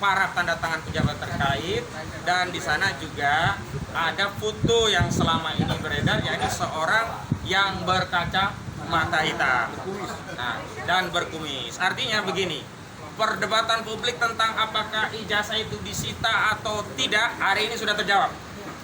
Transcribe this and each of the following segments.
para tanda tangan pejabat terkait, dan di sana juga ada foto yang selama ini beredar, yaitu seorang yang berkaca mata hitam dan berkumis. Artinya begini, perdebatan publik tentang apakah ijazah itu disita atau tidak hari ini sudah terjawab.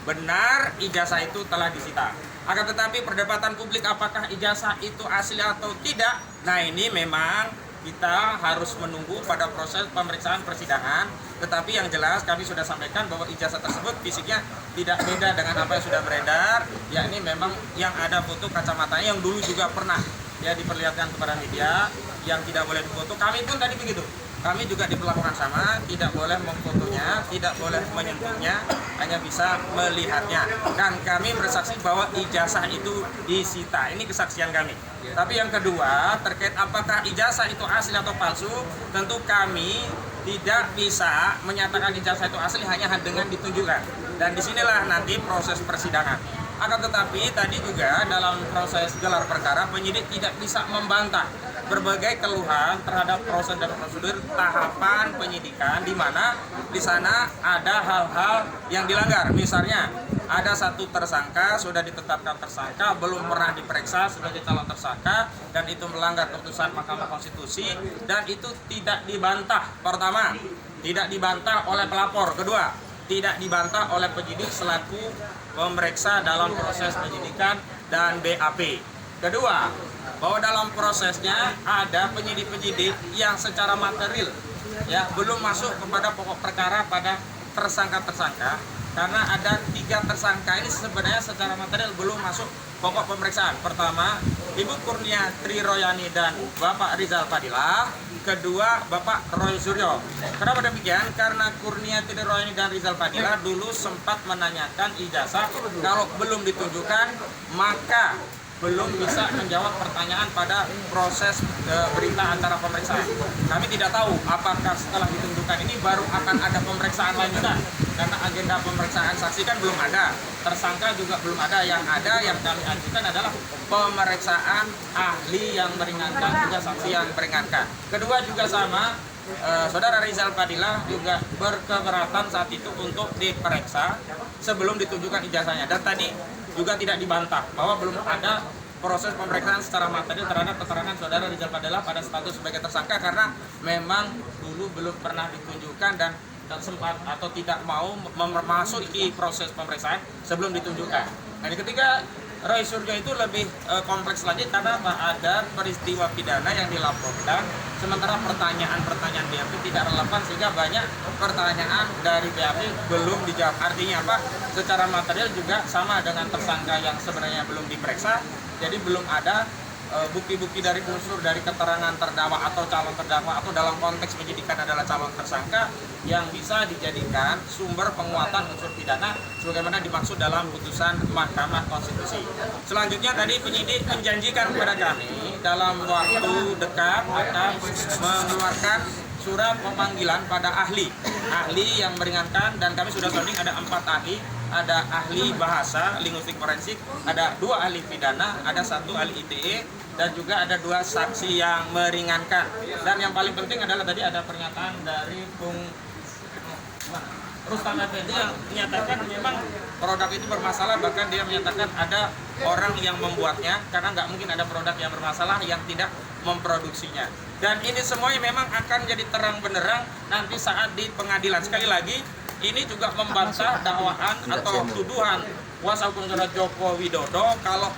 Benar, ijazah itu telah disita. Akan tetapi perdebatan publik apakah ijazah itu asli atau tidak, nah ini memang kita harus menunggu pada proses pemeriksaan persidangan. Tetapi yang jelas kami sudah sampaikan bahwa ijazah tersebut fisiknya tidak beda dengan apa yang sudah beredar, yakni memang yang ada foto kacamatanya yang dulu juga pernah ya diperlihatkan kepada media yang tidak boleh difoto. Kami pun tadi begitu. Kami juga diperlakukan sama, tidak boleh memfotonya, tidak boleh menyentuhnya, hanya bisa melihatnya. Dan kami bersaksi bahwa ijazah itu disita. Ini kesaksian kami. Tapi yang kedua, terkait apakah ijazah itu asli atau palsu, tentu kami tidak bisa menyatakan ijazah itu asli hanya dengan ditunjukkan. Dan disinilah nanti proses persidangan. Akan tetapi tadi juga dalam proses gelar perkara, penyidik tidak bisa membantah berbagai keluhan terhadap proses dan prosedur tahapan penyidikan, di mana di sana ada hal-hal yang dilanggar. Misalnya ada satu tersangka sudah ditetapkan tersangka, belum pernah diperiksa sebagai calon tersangka, dan itu melanggar keputusan Mahkamah Konstitusi, dan itu tidak dibantah. Pertama, tidak dibantah oleh pelapor. Kedua, tidak dibantah oleh penyidik selaku pemeriksa dalam proses penyidikan dan BAP. Kedua, bahwa dalam prosesnya ada penyidik-penyidik yang secara material ya belum masuk kepada pokok perkara pada tersangka-tersangka, karena ada 3 tersangka ini sebenarnya secara material belum masuk pokok pemeriksaan. Pertama, Ibu Kurnia Triroyani dan Bapak Rizal Fadilah. Kedua, Bapak Roy Suryo. Kenapa demikian? Karena Kurnia Triroyani dan Rizal Fadilah dulu sempat menanyakan ijazah, kalau belum ditunjukkan maka belum bisa menjawab pertanyaan pada proses berita acara pemeriksaan. Kami tidak tahu apakah setelah ditunjukkan ini baru akan ada pemeriksaan lanjutan, karena agenda pemeriksaan saksi kan belum ada, tersangka juga belum ada. Yang ada yang kami ajukan adalah pemeriksaan ahli yang meringankan, juga saksi yang meringankan. Kedua juga sama, Saudara Rizal Fadilah juga berkeberatan saat itu untuk diperiksa sebelum ditunjukkan ijazahnya, dan tadi juga tidak dibantah bahwa belum ada proses pemeriksaan secara material terhadap keterangan Saudara Rizal Fadilah pada status sebagai tersangka, karena memang dulu belum pernah ditunjukkan dan sempat atau tidak mau memasuki proses pemeriksaan sebelum ditunjukkan. Nah, yang ketiga, Roy Suryo itu lebih kompleks lagi karena ada peristiwa pidana yang dilaporkan, sementara pertanyaan-pertanyaan BAP tidak relevan, sehingga banyak pertanyaan dari BAP belum dijawab. Artinya apa? Secara material juga sama dengan tersangka yang sebenarnya belum diperiksa, jadi belum ada bukti-bukti dari unsur dari keterangan terdakwa atau calon terdakwa, atau dalam konteks penyidikan adalah calon tersangka, yang bisa dijadikan sumber penguatan unsur pidana sebagaimana dimaksud dalam putusan Mahkamah Konstitusi. Selanjutnya tadi penyidik menjanjikan kepada kami dalam waktu dekat akan mengeluarkan surat pemanggilan pada ahli yang meringankan, dan kami sudah sounding ada 4 ahli. Ada ahli bahasa, linguistik forensik, ada 2 ahli pidana, ada 1 ahli ITE, dan juga ada 2 saksi yang meringankan. Dan yang paling penting adalah tadi ada pernyataan dari Bung Rustam Effendi yang menyatakan memang produk itu bermasalah, bahkan dia menyatakan ada orang yang membuatnya, karena nggak mungkin ada produk yang bermasalah yang tidak memproduksinya. Dan ini semuanya memang akan jadi terang benderang nanti saat di pengadilan. Sekali lagi, ini juga membantah dakwaan atau tuduhan kuasa hukum Saudara Joko Widodo kalau